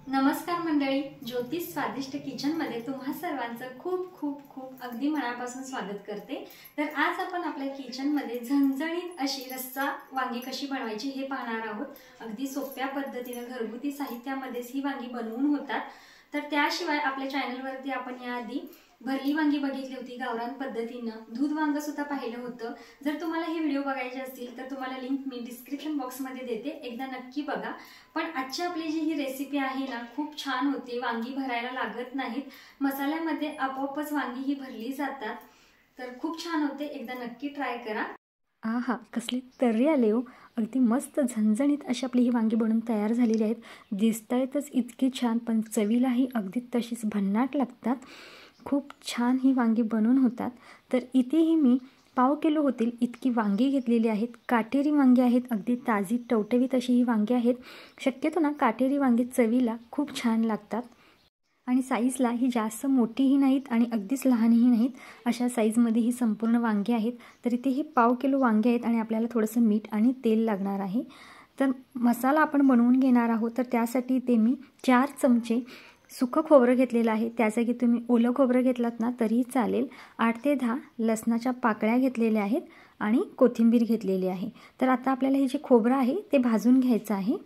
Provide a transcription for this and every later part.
नमस्कार मंडळी, ज्योतिष स्वादिष्ट किचन मध्ये तुम्हा सर्वांचं खूप खूप खूप अगदी मनापासून स्वागत करते। तर आज आपण आपल्या किचन मध्ये झणझणीत अशी रस्सा वांगी कशी बनवायची हे पाहणार आहोत। अगदी सोप्या पद्धतीने घरगुती साहित्यामध्येच ही वांगी बनवून होतात। तर त्याशिवाय आपल्या चॅनल वरती आपण याआधी भरली वांगी बघितली होती, गावरान पद्धतीने दूध वांग सुद्धा पाहिलं होतं। जर तुम्हाला हे व्हिडिओ बघायचे असतील तर तुम्हाला लिंक मी डिस्क्रिप्शन बॉक्स मध्ये देते, एकदा नक्की बघा। पण आजची आपली जी ही रेसिपी आहे ना, खूप छान होते, वांगी भरायला लागत नाहीत, मसाल्यामध्ये आपोआपच वांगी ही भरली जातात, तर खूप छान होते, एकदा नक्की ट्राय करा। आहा, कसली तर्री आले हो। अगदी मस्त झणझणीत अशी आपली ही वांगी बनून तयार झालेली आहेत। दिसतायतच इतकी छान, पण चवीलाही अगदी तशीच भन्नाट लागतात। खूप छान ही वांगी बनवून होतात। तर इथेही मी पाव किलो होतील इतकी वांगी घेतलेली आहेत। काटेरी वांगी आहेत, अगदी ताजी टवटवीत अशी ही वांगी आहेत। शक्यतो ना काटेरी वांगी चवीला खूप छान लागतात आणि साईजला ही जास्त मोठीही नाहीत आणि अगदीच लहानही नाहीत, अशा साईजमध्ये ही संपूर्ण वांगी आहेत। तर इथे हे पाव किलो वांगे आहेत आणि आपल्याला थोडंसं मीठ आणि तेल लागणार आहे। तर मसाला आपण बनवून घेणार आहोत, तर त्यासाठी इथे मी 4 चमचे सुकं खोबरं घेतलेलं आहे। त्यासाठी तुम्ही ओलं खोबरं घेतलात ना तरीही चालेल। 8 ते 10 लसणाच्या पाकळ्या घेतलेल्या आहेत आणि कोथिंबीर घेतलेली आहे। तर आता आपल्याला हे जे खोबरं आहे ते भाजून घ्यायचं आहे।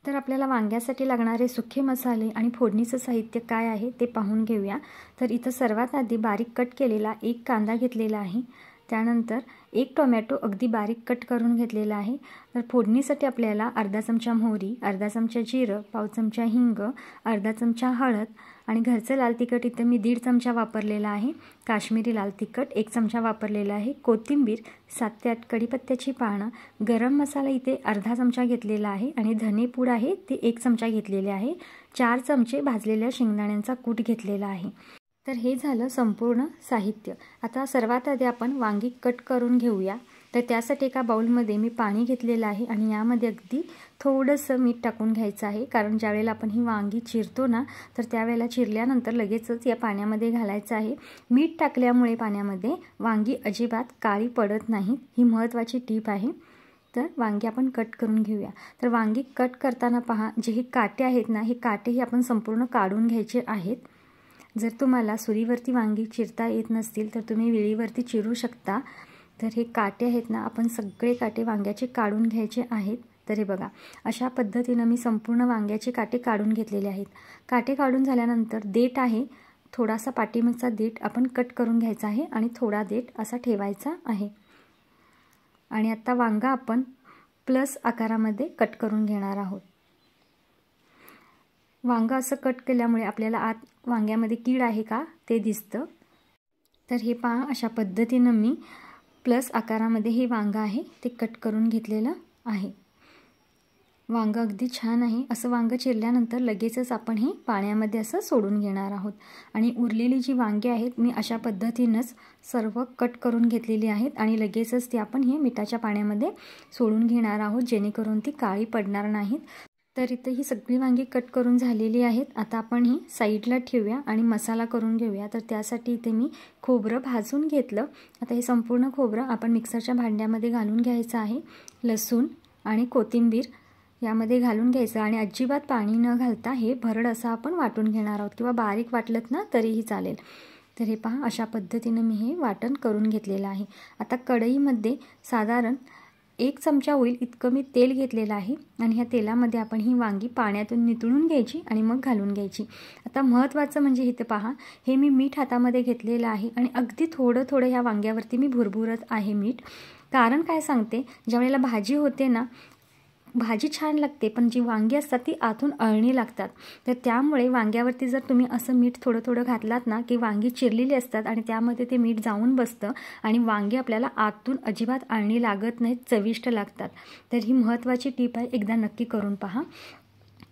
तर आपल्याला वांग्यासाठी लागणारे सुखे मसाले आणि फोडणीचं साहित्य काय आहे ते पाहून घेऊया। तर इथं सर्वात आधी बारीक कट केलेला एक कांदा घेतलेला आहे। त्यानंतर एक टोमॅटो अगदी बारीक कट करून घेतलेला आहे। तर फोडणीसाठी आपल्याला अर्धा चमचा मोहरी, अर्धा चमचा जिरं, पाव चमचा हिंग, अर्धा चमचा हळद आणि घरचं लाल तिखट इथं मी 1.5 चमचा वापरलेला आहे। काश्मीरी लाल तिखट 1 चमचा वापरलेला आहे। कोथिंबीर 7 ते 8 कढीपत्त्याची पानं, गरम मसाला इथे अर्धा चमचा घेतलेला आहे आणि धनेपूड आहे ते 1 चमचा घेतलेले आहे। 4 चमचे भाजलेल्या शेंगदाण्यांचा कूट घेतलेला आहे। तर हे झालं संपूर्ण साहित्य। आता सर्वात आधी आपण वांगी कट करून घेऊया। तर त्यासाठी एका बाउलमध्ये मी पाणी घेतलेलं आहे आणि यामध्ये अगदी थोडंसं मीठ टाकून घ्यायचं आहे, कारण ज्यावेळेला आपण ही वांगी चिरतो ना तर त्यावेळेला चिरल्यानंतर लगेचच या पाण्यामध्ये घालायचं आहे। मीठ टाकल्यामुळे पाण्यामध्ये वांगी अजिबात काळी पडत नाहीत, ही महत्त्वाची टीप आहे। तर वांगी आपण कट करून घेऊया। तर वांगी कट करताना पहा, जे हे काटे आहेत ना, हे काटेही आपण संपूर्ण काढून घ्यायचे आहेत। जर तुम्हाला सुरीवरती वांगी चिरता येत नसतील तर तुम्ही विळीवरती चिरू शकता। तर हे काटे आहेत ना, आपण सगळे काटे वांग्याचे काढून घ्यायचे आहेत। तर हे बघा, अशा पद्धतीने मी संपूर्ण वांग्याचे काटे काढून घेतलेले आहेत। काटे काढून झाल्यानंतर देठ आहे, थोडासा पाठीमागचा देठ आपण कट करून घ्यायचा आहे आणि थोडा देठ असा ठेवायचा आहे। आणि आता वांगा आपण प्लस आकारामध्ये कट करून घेणार आहोत। वांगा असं कट केल्यामुळे आपल्याला आत वांग्यामध्ये कीड आहे का ते दिसतं। तर हे पहा, अशा पद्धतीनं मी प्लस आकारामध्ये हे वांगा आहे ते कट करून घेतलेलं आहे। वांगा अगदी छान आहे। असं वांग चिरल्यानंतर लगेचच आपण हे पाण्यामध्ये असं सोडून घेणार आहोत आणि उरलेली जी वांगी आहेत मी अशा पद्धतीनंच सर्व कट करून घेतलेली आहेत आणि लगेचच ती आपण हे मिठाच्या पाण्यामध्ये सोडून घेणार आहोत, जेणेकरून ती काळी पडणार नाहीत। तर इथे ही सगळी वांगी कट करून झालेली आहेत। आता आपण ही साईडला ठेवूया आणि मसाला करून घेऊया। तर त्यासाठी इथे मी खोबरं भाजून घेतलं। आता हे संपूर्ण खोबरं आपण मिक्सरच्या भांड्यामध्ये घालून घ्यायचं आहे। लसूण आणि कोथिंबीर यामध्ये घालून घ्यायचं आणि अजिबात पाणी न घालता हे भरड असं आपण वाटून घेणार आहोत, किंवा बारीक वाटलत ना तरीही चालेल। तर हे पहा, अशा पद्धतीने मी हे वाटण करून घेतलेलं आहे। आता कढईमध्ये साधारण 1 चमचा होईल इतकं मी तेल घेतलेलं आहे आणि ह्या तेलामध्ये आपण ही वांगी पाण्यातून नितळून घ्यायची आणि मग घालून घ्यायची। आता महत्त्वाचं म्हणजे इथे पहा, हे मी मीठ हातामध्ये घेतलेलं आहे आणि अगदी थोडं थोडं ह्या वांग्यावरती मी भुरभुरत आहे मीठ। कारण काय सांगते, ज्यावेळेला भाजी होते ना, भाजी छान लागते पण जी वांगी असतात ती आतून अळणी लागतात। तर त्यामुळे वांग्यावरती जर तुम्ही असं मीठ थोडं थोडं घातलात ना की वांगी चिरलेली असतात आणि त्यामध्ये ते मीठ जाऊन बसतं आणि वांगी आपल्याला आतून अजिबात अळणी लागत नाहीत, चविष्ट लागतात। तर ही महत्त्वाची टीप आहे, एकदा नक्की करून पहा।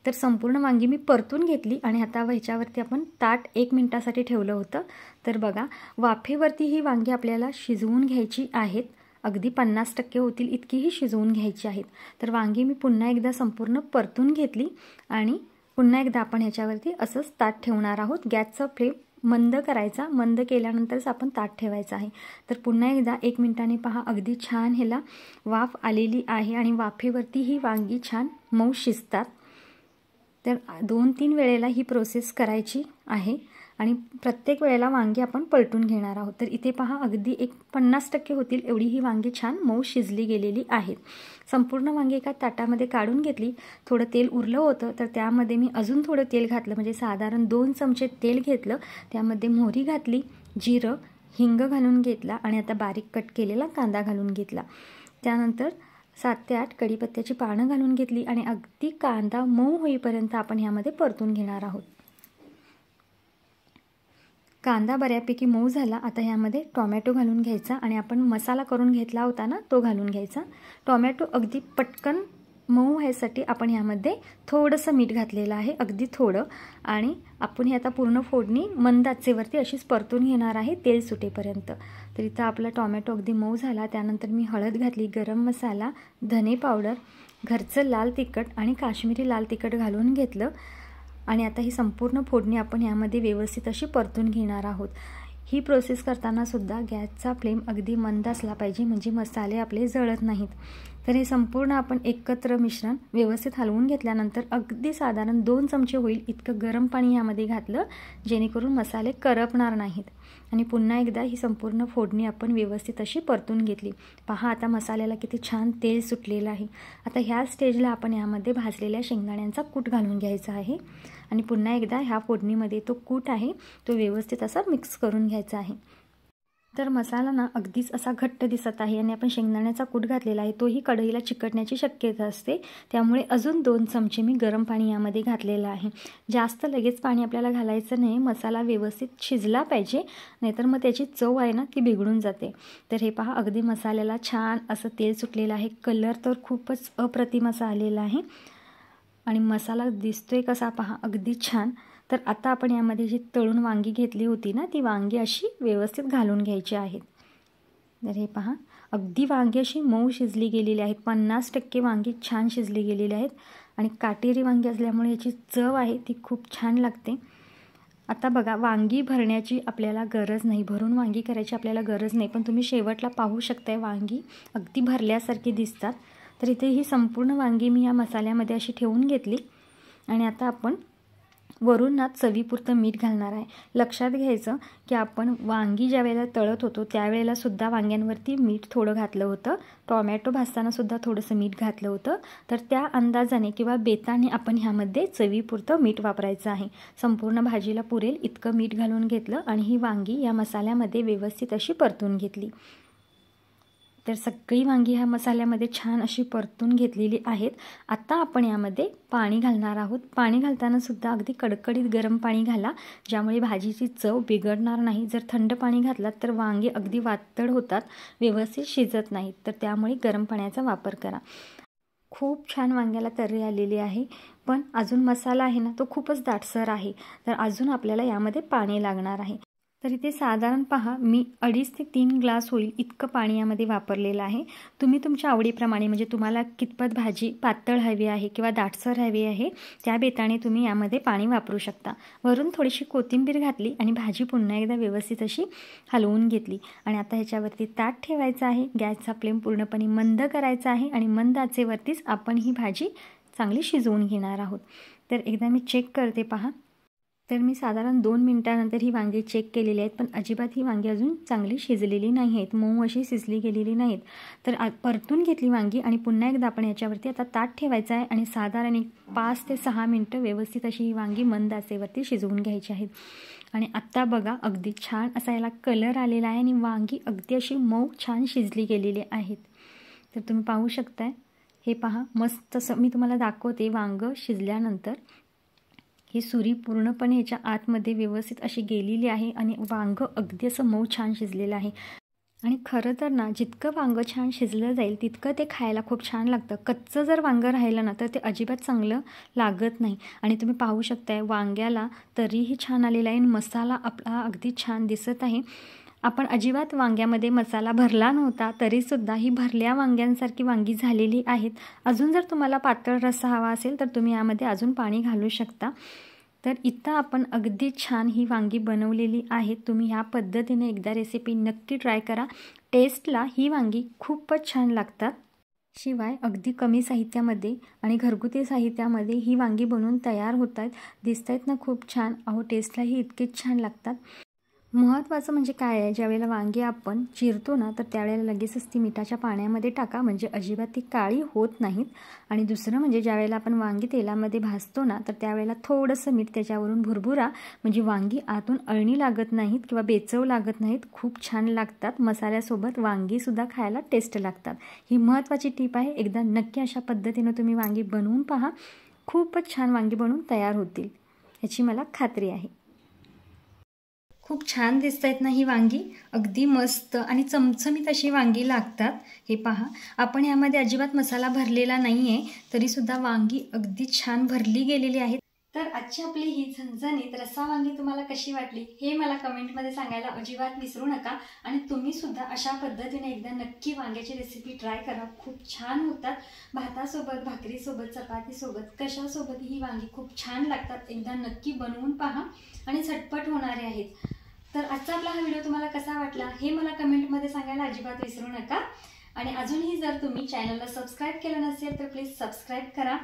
तर संपूर्ण वांगी मी परतून घेतली आणि आता ह्याच्यावरती आपण ताट 1 मिनिटासाठी ठेवलं होतं। तर बघा, वाफेवरती ही वांगी आपल्याला शिजवून घ्यायची आहेत। अगदी 50% होतील इतकीही शिजवून घ्यायची आहेत। तर वांगी मी पुन्हा एकदा संपूर्ण परतून घेतली आणि पुन्हा एकदा आपण ह्याच्यावरती असंच ताट ठेवणार आहोत। गॅसचा फ्लेम मंद करायचा, मंद केल्यानंतरच आपण ताट ठेवायचं आहे। तर पुन्हा एकदा 1 मिनिटाने पहा, अगदी छान ह्याला वाफ आलेली आहे आणि वाफेवरती ही वांगी छान मऊ शिजतात। तर 2-3 वेळेला ही प्रोसेस करायची आहे आणि प्रत्येक वेळेला वांगी आपण पलटून घेणार आहोत. तर इथे पहा अगदी 50% होतील एवढी ही वांगी छान मऊ शिजली गेलेली आहेत. संपूर्ण वांगी एका ताटामध्ये काढून घेतली. थोडं तेल उरलं होतं तर त्यामध्ये मी अजून थोडं तेल घातलं, म्हणजे साधारण 2 चमचे तेल घेतलं. त्यामध्ये मोहरी घातली, जिरं, हिंग घालून घेतला आणि आता बारीक कट केलेला कांदा घालून घेतला. त्यानंतर 7 ते 8 कढीपत्त्याची पानं घालून घेतली आणि अगदी कांदा मऊ होईपर्यंत आपण ह्यामध्ये परतून घेणार आहोत. कांदा बऱ्यापैकी मऊ झाला. आता ह्यामध्ये टोमॅटो घालून घ्यायचा आणि आपण मसाला करून घेतला होता ना तो घालून घ्यायचा. टोमॅटो अगदी पटकन मऊ व्हायसाठी आपण ह्यामध्ये थोडंसं मीठ घातलेलं आहे, अगदी थोडं. आणि आपण हे आता पूर्ण फोडणी मंद आचेवरती अशीच परतून घेणार आहे तेल सुटेपर्यंत. तर इथं आपला टोमॅटो अगदी मऊ झाला. त्यानंतर मी हळद घातली, गरम मसाला, धने पावडर, घरचं लाल तिखट आणि काश्मीरी लाल तिखट घालून घेतलं. आणि आता ही संपूर्ण फोडणी आपण यामध्ये व्यवस्थित अशी परतून घेणार आहोत. ही प्रोसेस करताना सुद्धा गॅसचा फ्लेम अगदी मंद असला पाहिजे, म्हणजे मसाले आपले जळत नाहीत. तर हे संपूर्ण आपण एकत्र मिश्रण व्यवस्थित हलवून घेतल्यानंतर अगदी साधारण 2 चमचे होईल इतकं गरम पाणी यामध्ये घातलं, जेणेकरून मसाले करपणार नाहीत. आणि पुन्हा एकदा ही संपूर्ण फोडणी आपण व्यवस्थित अशी परतून घेतली. पहा आता मसाल्याला किती छान तेल सुटलेलं आहे. आता ह्या स्टेजला आपण यामध्ये भाजलेल्या शेंगदाण्यांचा कूट घालून घ्यायचा आहे आणि पुन्हा एकदा ह्या फोडणीमध्ये तो कूट आहे तो व्यवस्थित असा मिक्स करून घ्यायचा आहे. तर मसाला ना अगदीच असा घट्ट दिसत आहे आणि आपण शेंगदाण्याचा कूट घातलेला आहे, तोही कढईला चिकटण्याची शक्यता असते. त्यामुळे अजून 2 चमचे मी गरम पाणी यामध्ये घातलेलं आहे. जास्त लगेच पाणी आपल्याला घालायचं नाही, मसाला व्यवस्थित शिजला पाहिजे, नाहीतर मग त्याची चव आहे ना ती बिघडून जाते. तर हे पहा अगदी मसाल्याला छान असं तेल सुटलेलं आहे. कलर तर खूपच अप्रतिम असा आलेला आहे आणि मसाला दिसतोय कसा पहा अगदी छान. तर आता आपण यामध्ये जी तळून वांगी घेतली होती ना ती वांगी अशी व्यवस्थित घालून घ्यायची आहेत. तर हे पहा अगदी वांगी अशी मऊ शिजली गेलेली आहेत. 50% वांगी छान शिजली गेलेली आहेत आणि काटेरी वांगी असल्यामुळे याची चव आहे ती खूप छान लागते. आता बघा वांगी भरण्याची आपल्याला गरज नाही, भरून वांगी करायची आपल्याला गरज नाही, पण तुम्ही शेवटला पाहू शकताय वांगी अगदी भरल्यासारखी दिसतात. तर इथे ही संपूर्ण वांगी मी या मसाल्यामध्ये अशी ठेवून घेतली आणि आता आपण वरून ना चवीपुरतं मीठ घालणार आहे. लक्षात घ्यायचं की आपण वांगी ज्या वेळेला तळत होतो त्यावेळेला सुद्धा वांग्यांवरती मीठ थोडं घातलं होतं, टोमॅटो भाजताना सुद्धा थोडंसं मीठ घातलं होतं. तर त्या अंदाजाने किंवा बेताने आपण ह्यामध्ये चवीपुरतं मीठ वापरायचं आहे. संपूर्ण भाजीला पुरेल इतकं मीठ घालून घेतलं आणि ही वांगी या मसाल्यामध्ये व्यवस्थित अशी परतून घेतली. तर सगळी वांगी ह्या मसाल्यामध्ये छान अशी परतून घेतलेली आहेत. आता आपण यामध्ये पाणी घालणार आहोत. पाणी घालताना सुद्धा अगदी कडकडीत गरम पाणी घाला, ज्यामुळे भाजीची चव बिघडणार नाही. जर थंड पाणी घातलात तर वांगी अगदी वातड होतात, व्यवस्थित शिजत नाहीत. तर त्यामुळे गरम पाण्याचा वापर करा. खूप छान वांग्याला तर्री आलेली आहे, पण अजून मसाला आहे ना तो खूपच दाटसर आहे. तर अजून आपल्याला यामध्ये पाणी लागणार आहे. तर इथे साधारण पहा मी 2.5 ते 3 ग्लास होईल इतकं पाणी यामध्ये वापरलेलं आहे. तुम्ही तुमच्या आवडीप्रमाणे, म्हणजे तुम्हाला कितपत भाजी पातळ हवी आहे किंवा दाटसर हवी आहे त्या बेताने तुम्ही यामध्ये पाणी वापरू शकता. वरून थोडीशी कोथिंबीर घातली आणि भाजी पुन्हा एकदा व्यवस्थित अशी हलवून घेतली. आणि आता ह्याच्यावरती ताट ठेवायचं आहे. गॅसचा फ्लेम पूर्णपणे मंद करायचा आहे आणि मंद आचेवरतीच आपण ही भाजी चांगली शिजवून घेणार आहोत. तर एकदा मी चेक करते पहा. तर मी साधारण 2 मिनिटानंतर ही वांगी चेक केलेली आहेत, पण अजिबात ही वांगी अजून चांगली शिजलेली नाही आहेत, मऊ अशी शिजली गेलेली नाहीत. तर परतून घेतली वांगी आणि पुन्हा एकदा आपण याच्यावरती आता ताट ठेवायचं आहे आणि साधारण 5 ते 6 मिनटं व्यवस्थित अशी ही वांगी मंद आचेवरती शिजवून घ्यायची आहेत. आणि आत्ता बघा अगदी छान असा याला कलर आलेला आहे आणि वांगी अगदी अशी मऊ छान शिजली गेलेली आहेत. तर तुम्ही पाहू शकताय, हे पहा मस्त असं मी तुम्हाला दाखवते वांगं शिजल्यानंतर. ही सुरी पूर्णपणे याच्या आतमध्ये व्यवस्थित अशी गेलेली आहे आणि वांगं अगदी असं मऊ छान शिजलेलं आहे. आणि खरं तर ना जितकं वांगं छान शिजलं जाईल तितकं ते खायला खूप छान लागतं. कच्चं जर वांगं राहिलं ना तर ते अजिबात चांगलं लागत नाही. आणि तुम्ही पाहू शकताय वांग्याला तरीही छान आलेला आहे आणि मसाला आपला अगदी छान दिसत आहे. आपण अजिबात वांग्यामध्ये मसाला भरला नव्हता तरीसुद्धा ही भरल्या वांग्यांसारखी वांगी झालेली आहेत. अजून जर तुम्हाला पातळ रस्सा हवा असेल तर तुम्ही यामध्ये अजून पाणी घालू शकता. तर इथं आपण अगदी छान ही वांगी बनवलेली आहेत. तुम्ही ह्या पद्धतीने एकदा रेसिपी नक्की ट्राय करा. टेस्टला ही वांगी खूपच छान लागतात. शिवाय अगदी कमी साहित्यामध्ये आणि घरगुती साहित्यामध्ये ही वांगी बनवून तयार होत आहेत. दिसत आहेत ना खूप छान. अहो टेस्टलाही इतकेच छान लागतात. महत्त्वाचं म्हणजे काय आहे, ज्यावेळेला वांगी आपण चिरतो ना तर त्यावेळेला लगेचच ती मिठाच्या पाण्यामध्ये टाका, म्हणजे अजिबात ती काळी होत नाहीत. आणि दुसरं म्हणजे ज्यावेळेला आपण वांगी तेलामध्ये भाजतो ना तर त्यावेळेला थोडंसं मीठ त्याच्यावरून भुरभुरा, म्हणजे वांगी आतून अळणी लागत नाहीत किंवा बेचव लागत नाहीत. खूप छान लागतात. मसाल्यासोबत वांगीसुद्धा खायला टेस्ट लागतात. ही महत्त्वाची टीप आहे. एकदा नक्की अशा पद्धतीनं तुम्ही वांगी बनवून पहा. खूपच छान वांगी बनवून तयार होतील याची मला खात्री आहे. खूप छान दिसत आहेत ना ही वांगी. अगदी मस्त आणि चमचमीत अशी वांगी लागतात. हे पहा, आपण यामध्ये अजिबात मसाला भरलेला नाही आहे, तरीसुद्धा वांगी अगदी छान भरली गेलेली आहेत. तर आजची आपली ही झणझणीत रस्सा वांगी तुम्हाला कशी वाटली हे मला कमेंटमध्ये सांगायला अजिबात विसरू नका. आणि तुम्हीसुद्धा अशा पद्धतीने एकदा नक्की वांग्याची रेसिपी ट्राय करा. खूप छान होतात. भातासोबत, भाकरीसोबत, चपातीसोबत, कशासोबत ही वांगी खूप छान लागतात. एकदा नक्की बनवून पहा आणि झटपट होणारे आहेत. तर आजचा आपला हा व्हिडिओ तुम्हाला कसा वाटला हे मला कमेंटमध्ये सांगायला अजिबात विसरू नका. आणि अजूनही जर तुम्ही चॅनलला सबस्क्राईब केलं नसेल तर प्लीज सबस्क्राईब करा.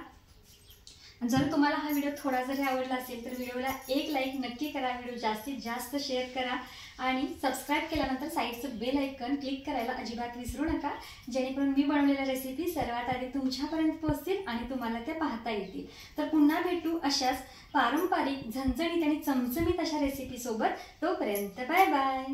जर तुम्हाला हा व्हिडिओ थोडा जरी आवडला असेल तर व्हिडिओला एक लाईक नक्की करा. व्हिडिओ जास्तीत जास्त शेअर करा आणि सबस्क्राईब केल्यानंतर साईडचं बेल आयकॉन क्लिक करायला अजिबात विसरू नका, जेणेकरून मी बनवलेल्या रेसिपी सर्वात आधी तुमच्यापर्यंत पोहोचतील आणि तुम्हाला त्या पाहता येतील. तर पुन्हा भेटू अशाच पारंपरिक, झणझणीत आणि चमचमीत अशा रेसिपीसोबत. तोपर्यंत बाय बाय.